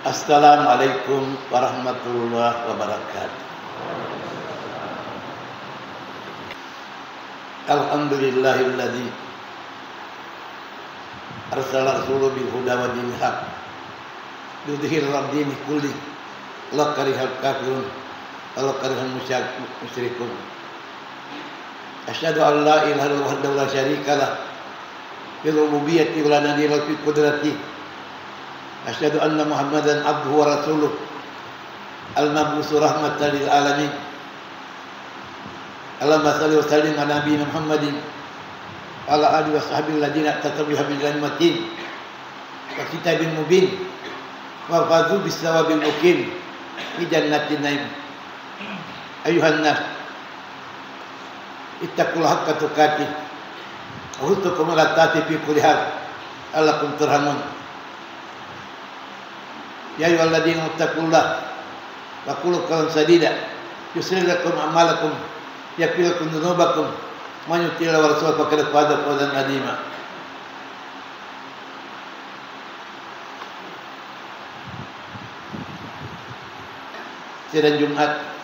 Assalamualaikum warahmatullahi wabarakatuh. Alhamdulillahilladzi arsala rasulahu bil huda wa dinil haq yudhhiru 'ala dini kulli walau karihal kafirun walau karihal musyrikun. Asyhadu an la ilaha illallah wahdahu la syarika lah bil rububiyyati wa la nadhira fi qudratihi. Asyhadu anna Muhammadan abduhu wa rasuluh al-mab'uts rahmatan lil alamin. Allahumma shalli wa sallim ala nabiyyina Muhammadin wa ala alihi wa sahbihi alladziina tatabbiha bil matin wa kitabil mubin wa fazu bis sawabil muqim fi jannatin naim. Ayuhan nas ittaqullaha haqqa tuqatih wa hutukum la ta'ti fi kulli hal allakum turhamun. Ya ayyuhalladzina ittaqullaha wa qulu qawlan sadida yuslih lakum a'malakum yaghfir lakum dzunubakum man yuti'illah wa rasulahu faqad faza fawzan 'azima. Sidang Jumat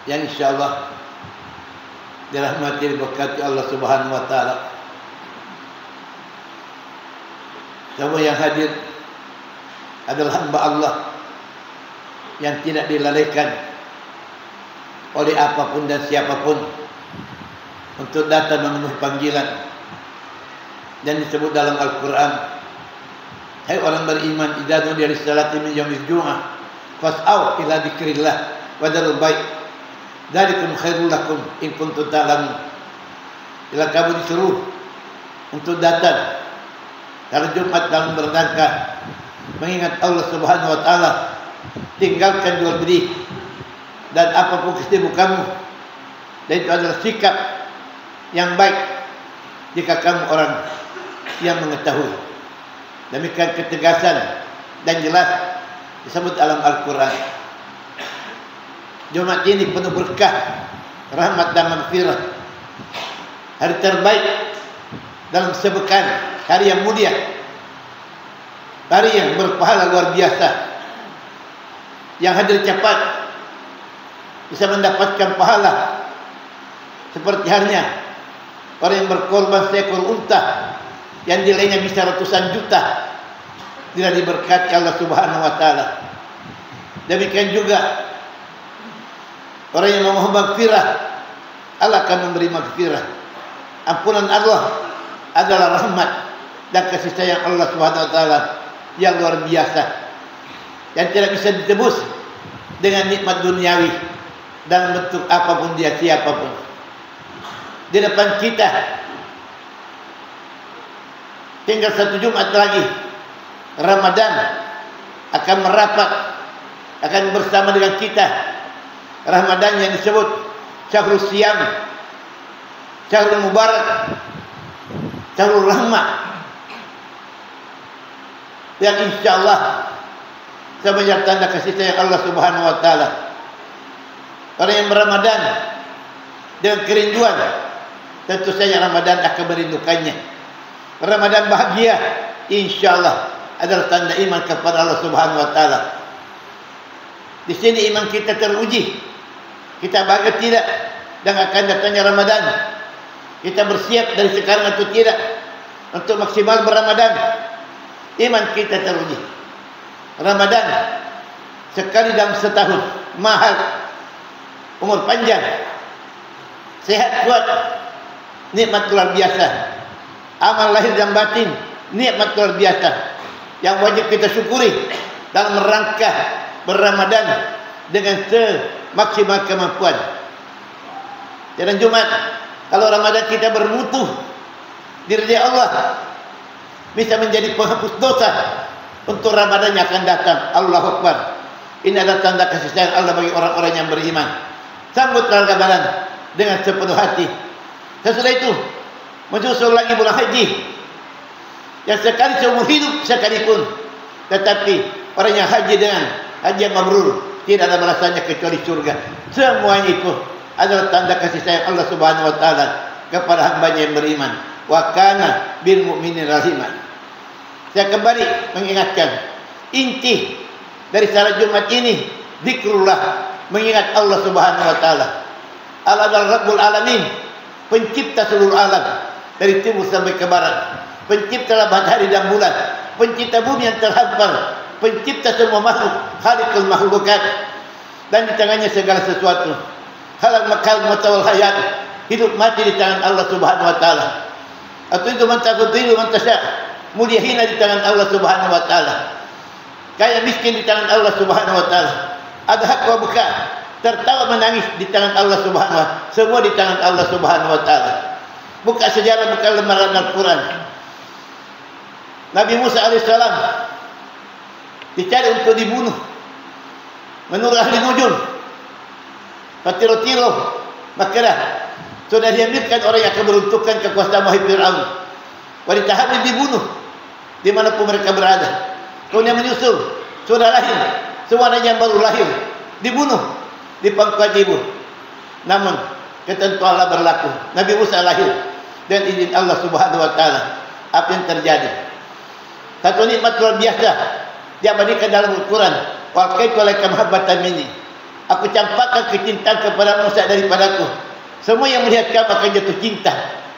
yang insyaallah dirahmati dan diberkati Allah Subhanahu wa taala. Semua yang hadir adalah hamba Allah yang tidak dilalaikan oleh apapun dan siapapun untuk datang memenuhi panggilan. Dan disebut dalam Al-Quran, hai orang beriman, idza nudiya lis-salati min yaumil jumu'ah fas'au ila dzikrillah wa dzarul bai' dzalikum khairul lakum in kuntum ta'lamun. Bila kamu disuruh untuk datang hari Jumat dalam berangkat mengingat Allah Subhanahu wa taala, tinggalkan jual beli dan apapun kesibukanmu, dan itu adalah sikap yang baik jika kamu orang yang mengetahui. Demikian ketegasan dan jelas disebut dalam Al-Quran. Jumat ini penuh berkah, rahmat dan maghfirah, hari terbaik dalam sepekan, hari yang mulia, hari yang berpahala luar biasa. Yang hadir cepat bisa mendapatkan pahala seperti halnya orang yang berkorban seekor unta yang nilainya bisa ratusan juta bila diberkati Allah Subhanahu wa taala. Demikian juga orang yang memohon maghfirah, Allah akan memberi maghfirah. Ampunan Allah adalah rahmat dan kasih sayang Allah Subhanahu wa taala yang luar biasa, yang tidak bisa ditebus dengan nikmat duniawi dalam bentuk apapun dia, siapapun. Di depan kita tinggal 1 Jumat lagi, Ramadan akan merapat, akan bersama dengan kita. Ramadan yang disebut Syahrul Siyam, Syahrul Mubarak, Syahrul Rahmah, yang insyaallah sebanyak tanda kasih sayang Allah Subhanahu wa taala. Orang yang berramadan dengan kerinduan, tentu saja Ramadan akan merindukannya. Ramadan bahagia insyaallah adalah tanda iman kepada Allah Subhanahu wa taala. Di sini iman kita teruji. Kita bahagia tidak dengan akan datangnya Ramadan? Kita bersiap dari sekarang atau tidak untuk maksimal berramadan? Iman kita teruji. Ramadan sekali dalam setahun, mahal, umur panjang, sehat kuat, nikmat luar biasa. Amal lahir dan batin, nikmat luar biasa yang wajib kita syukuri dalam rangka berramadan dengan semaksimal kemampuan. Dan Jumat, kalau Ramadan kita bermutu di ridha Allah, bisa menjadi penghapus dosa untuk Ramadan yang akan datang. Allahu Akbar. Ini adalah tanda kasih sayang Allah bagi orang-orang yang beriman. Sambut Ramadan dengan sepenuh hati. Sesudah itu menyusul lagi bulan haji yang sekali seumur hidup sekalipun. Tetapi orang yang haji dengan haji yang mabrur tidak ada balasannya kecuali surga. Semuanya itu adalah tanda kasih sayang Allah Subhanahu wa taala kepada hamba-Nya yang beriman. Wa kana bil mu'minin rahimah. Saya kembali mengingatkan inti dari salat Jumat ini zikrullah, mengingat Allah Subhanahu wa taala. Allah adalah Rabbul Alamin, pencipta seluruh alam dari timur sampai ke barat, pencipta matahari dan bulan, pencipta bumi yang terhampar, pencipta semua makhluk, khaliqul makhlukat, dan di tangannya segala sesuatu. Halal makal matawal hayat, hidup mati di tangan Allah Subhanahu wa taala. Atau itu mantakudilu mantasya, mulia hina di tangan Allah Subhanahu wa taala, kaya miskin di tangan Allah Subhanahu wa taala, ada hak wa buka, tertawa menangis di tangan Allah Subhanahu wa taala, semua di tangan Allah Subhanahu wa taala. Buka sejarah, buka lembaran Al-Quran. Nabi Musa alaihissalam dicari untuk dibunuh menurut ahli nujum, patiro-tiro Makkah sudah diambilkan orang yang akan meruntuhkan kekuasaan Wahai Fir'aun. Wanita hamil dibunuh dimanapun mereka berada. Kemudian menyusul, sudah lahir, semuanya yang baru lahir dibunuh di pangkuan ibu. Namun ketentuan Allah berlaku. Nabi Musa lahir dan izin Allah Subhanahu wa taala. Apa yang terjadi? Satu nikmat luar biasa diabadikan dalam Al-Quran. Wa kaitu alaika mahabbatan minni. Aku campakkan kecintaan kepada Musa daripadaku. Semua yang melihat kamu akan jatuh cinta.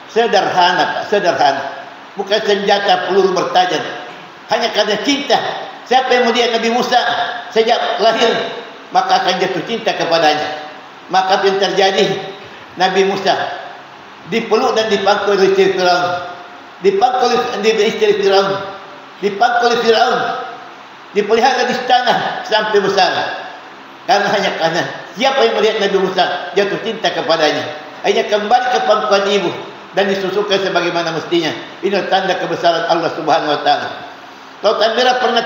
Sederhana, Pak, sederhana. Bukan senjata peluru bertajam. Hanya karena cinta. Siapa yang melihat Nabi Musa sejak lahir, maka akan jatuh cinta kepadanya. Maka apa yang terjadi? Nabi Musa dipeluk dan dipangku oleh istri Firaun, dipangku oleh istri Firaun, dipangku oleh Firaun, dipelihara di istana sampai besar. Karena siapa yang melihat Nabi Musa jatuh cinta kepadanya, hanya kembali ke pangkuan ibu dan disusukan sebagaimana mestinya. Ini tanda kebesaran Allah Subhanahu wa taala. Lautan Merah pernah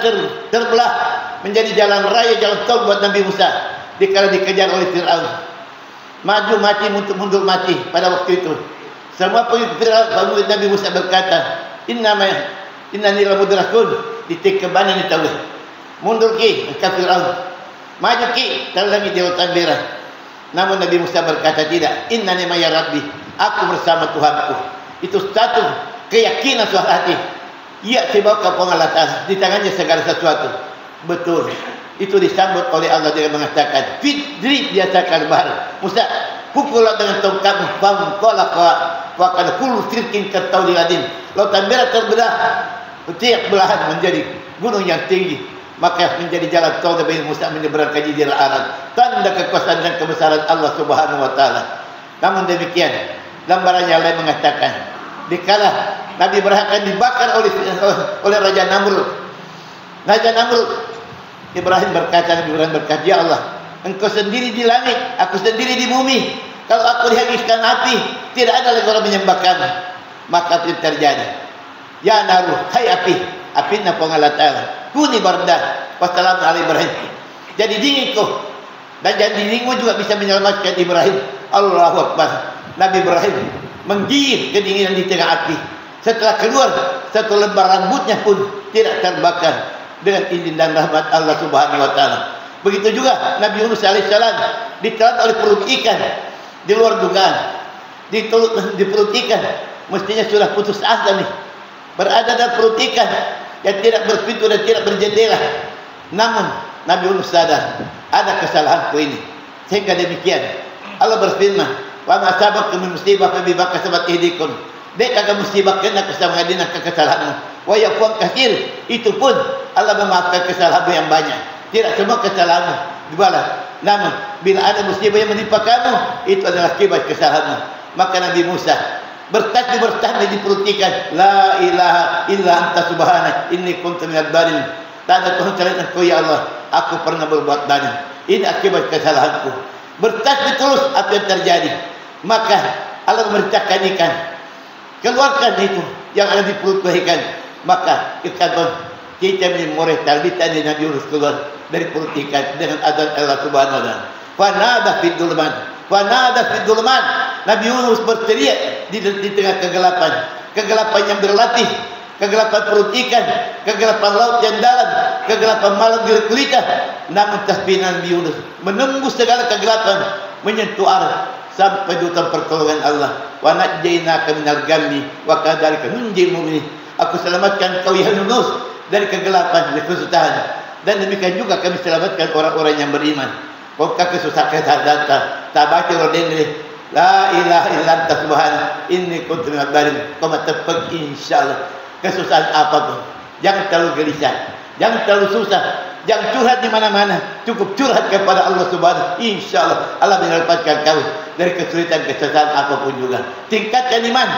terbelah menjadi jalan raya, jalan tol buat Nabi Musa dikala dikejar oleh Firaun. Maju mati, mundur mati pada waktu itu. Semua pengikut Firaun, Nabi Musa berkata, innani lamudrakun, ditikebana ni tahu. Mundur ki engkau Firaun. Maju ki terlangi di lautan merah. Namun Nabi Musa berkata tidak. Innani maya Rabbi, aku bersama Tuhanku. Itu satu keyakinan suara hati. Ia sebab kau Allah Ta'ala, di tangannya segala sesuatu. Betul. Itu disambut oleh Allah dengan mengatakan, Fidri biasakan bahar. Musa, pukullah dengan tongkatmu. Famqala wa kana kullu firqin katauliadin. Lautan merah terbelah. Setiap belahan menjadi gunung yang tinggi. Maka menjadi jalan tol Nabi Musa menyeberangkan Jazirah Arab. Tanda kekuasaan dan kebesaran Allah Subhanahu wa taala. Namun demikian, lembaran yang lain mengatakan, dikala Nabi Ibrahim akan dibakar oleh Raja Namrud. Raja Namrud, Nabi Ibrahim berkata, ya Allah, Engkau sendiri di langit, aku sendiri di bumi. Kalau aku dihanguskan api, tidak ada lagi orang menyembah kami. Maka itu terjadi. Ya naruh, hai api, api napa Allah Ta'ala. Kuni bardah, wassalamu ala Ibrahim. Jadi dingin kau. Dan jadi dinginmu juga bisa menyelamatkan Ibrahim. Allahu Akbar. Nabi Ibrahim menggigit kedinginan di tengah api. Setelah keluar, satu lembar rambutnya pun tidak terbakar dengan izin dan rahmat Allah Subhanahu wa taala. Begitu juga Nabi Yunus alaihissalam ditelan oleh perut ikan di luar dugaan. Di perut ikan mestinya sudah putus asa nih. Berada dalam perut ikan yang tidak berpintu dan tidak berjendela. Namun Nabi Yunus sadar ada kesalahanku ini. Sehingga demikian Allah berfirman, wa ma sabakum min musibah fa bima kasabat aydikum. Dek kagak musibah kena kesalahan kesalahanmu. Wa yaqul katsir, itu pun Allah memaafkan kesalahanmu yang banyak. Tidak semua kesalahanmu dibalas. Namun bila ada musibah yang menimpa kamu, itu adalah akibat kesalahanmu. Maka Nabi Musa bertasbih di perut ikan, la ilaha illa anta subhanak inni kuntu minadh dhalimin. Tak ada Tuhan selain Engkau ya Allah, aku pernah berbuat zalim. Ini akibat kesalahanku. Bertasbih terus apa yang terjadi. Maka Allah memerintahkan ikan, keluarkan itu yang ada di perut ikan. Maka ikan pun kita memoreh talbitan Nabi Yunus keluar dari perut ikan dengan azan Allah Subhanahu wa taala. Fanada fid dhulumat. Nabi Yunus berteriak di tengah kegelapan. Kegelapan yang berlatih, kegelapan perut ikan, kegelapan laut yang dalam, kegelapan malam gelap-gelita. Namun tasbih Nabi Yunus menembus segala kegelapan, menyentuh arah sampai di hutan pertolongan Allah. Wa najjaynaka minal ghammi wa kadzalika nunjil mu'minin. Aku selamatkan kau ya Yunus dari kegelapan, dari kesusahan. Dan demikian juga kami selamatkan orang-orang yang beriman. Kau kesusahan datang, tak baca orang ini. La ilaha illa anta subhanaka inni kuntu minadh dhalimin. Kau tepuk insyaallah. Kesusahan apapun, jangan terlalu gelisah, jangan terlalu susah, jangan curhat di mana-mana. Cukup curhat kepada Allah Subhanahu. Insyaallah Allah menyelamatkan kau dari kesulitan kesusahan apapun juga. Tingkatkan iman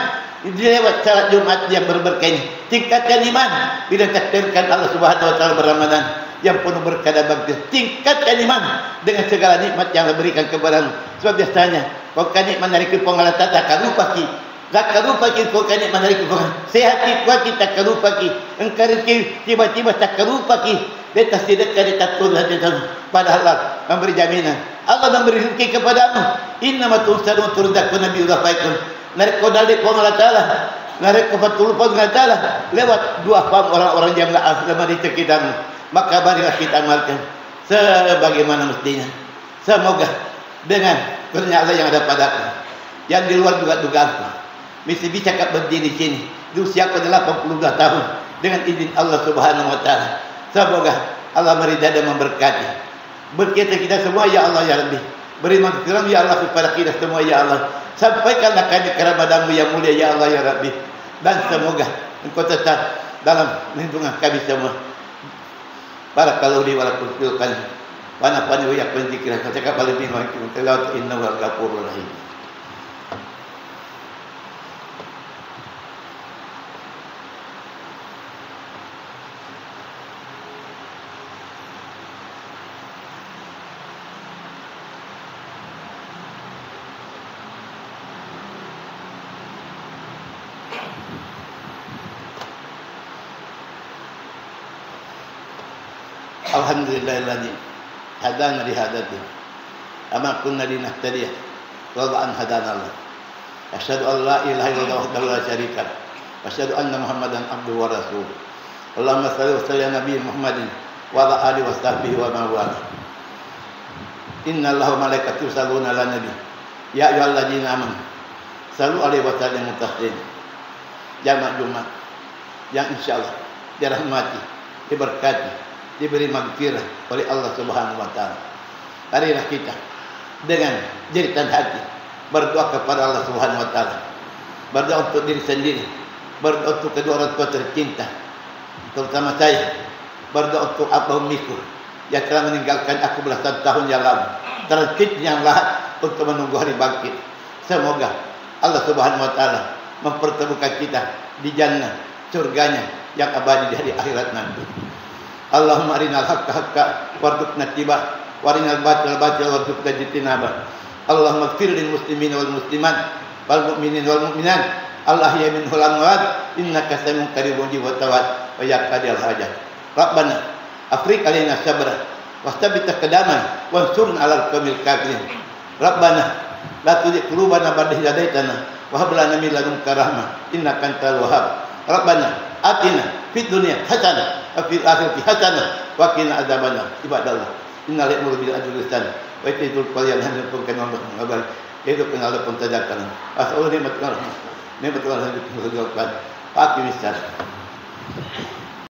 lewat salat Jumat yang berberkah ini. Tingkatkan iman bila takdirkan Allah Subhanahu wa taala berRamadan yang penuh berkah dan bahagia. Tingkatkan iman dengan segala nikmat yang Allah berikan kepadamu. Sebab biasanya kau kan nikmat dari kepenggalan tak lupa ki. Tak lupa ki kau kan nikmat dari kepenggalan. Sehat ki kuat kita tak lupa ki. Engkau tiba-tiba tak lupa ki. Detas tidak kali tak turun hati tahu. Padahal Allah memberi jaminan. Allah memberi rezeki kepadamu. Innama tu'sarun turdakun nabiullah faikum. Narik kodal di Allah Ta'ala. Narik kefatul Allah Ta'ala. Lewat dua faham orang-orang yang lemah di sekitarmu. Maka marilah kita amalkan sebagaimana mestinya. Semoga dengan kurnia Allah yang ada padaku, yang di luar juga dugaanku, mesti bisa berdiri di sini di usiaku 82 tahun dengan izin Allah Subhanahu wa taala. Semoga Allah meridai dan memberkati. Berkata kita semua ya Allah ya Rabbi. Beri maghfirah ya Allah kepada kita semua ya Allah. Sampaikanlah kami ke Ramadamu yang mulia ya Allah ya Rabbi. Dan semoga Engkau tetap dalam lindungan kami semua. Barakallahu li wa lakum fil qalbi wa nafa'ani wa iyyakum bi dzikri hatta qabala bi ma kuntum tilawat innahu al-ghafurur rahim. Alhamdulillahilladzi hadana li hadati ama kunna linahtadiya laula an hadana Allah. Asyhadu an la ilaha illallah wahdahu la syarika lah wa asyhadu anna Muhammadan abduhu wa rasuluh. Allahumma shalli wa sallim ala nabiyyi Muhammadin wa ala alihi wa sahbihi wa man wala. Inna Allaha wa malaikatahu yusholluna 'alan nabi ya ayyuhalladzina amanu shallu 'alaihi wa sallimu taslima. Jamaah Jumat yang insyaallah dirahmati, diberkati, diberi maghfirah oleh Allah Subhanahu wa taala. Marilah kita dengan jeritan hati berdoa kepada Allah Subhanahu wa taala. Berdoa untuk diri sendiri, berdoa untuk kedua orang tua tercinta, terutama saya. Berdoa untuk abah ummiku yang telah meninggalkan aku belasan tahun yang lalu, terkit yang lahat untuk menunggu hari bangkit. Semoga Allah Subhanahu wa taala mempertemukan kita di jannah surganya yang abadi di hari akhirat nanti. Allahumma arinal haqqa haqqa warzuqna ittiba'ah wa arinal batila batila warzuqna ijtinabah. Allahumma ighfir lil muslimin wal muslimat wal mu'minin wal mu'minat al-ahya'i minhum wal amwat innaka sami'un qaribun mujibut da'wat wa ya qadil hajat. Rabbana afriq alaina sabra wastabit aqdamana wansurna 'alal qawmil kafirin. Rabbana la tuzigh qulubana ba'da idh hadaitana wa hab lana min ladunka rahmah innaka antal wahhab. Rabbana atina fid dunya hasanah wa fil akhirati hasanah wa qina adzabannar. Ibadallah innal ya'muru bil adli wal ihsan wa itaa'il qurba wa yanha 'anil munkari wal baghi wa ya'muru bil 'adli wal ihsan wa ya'muru bil 'adli wal ihsan wa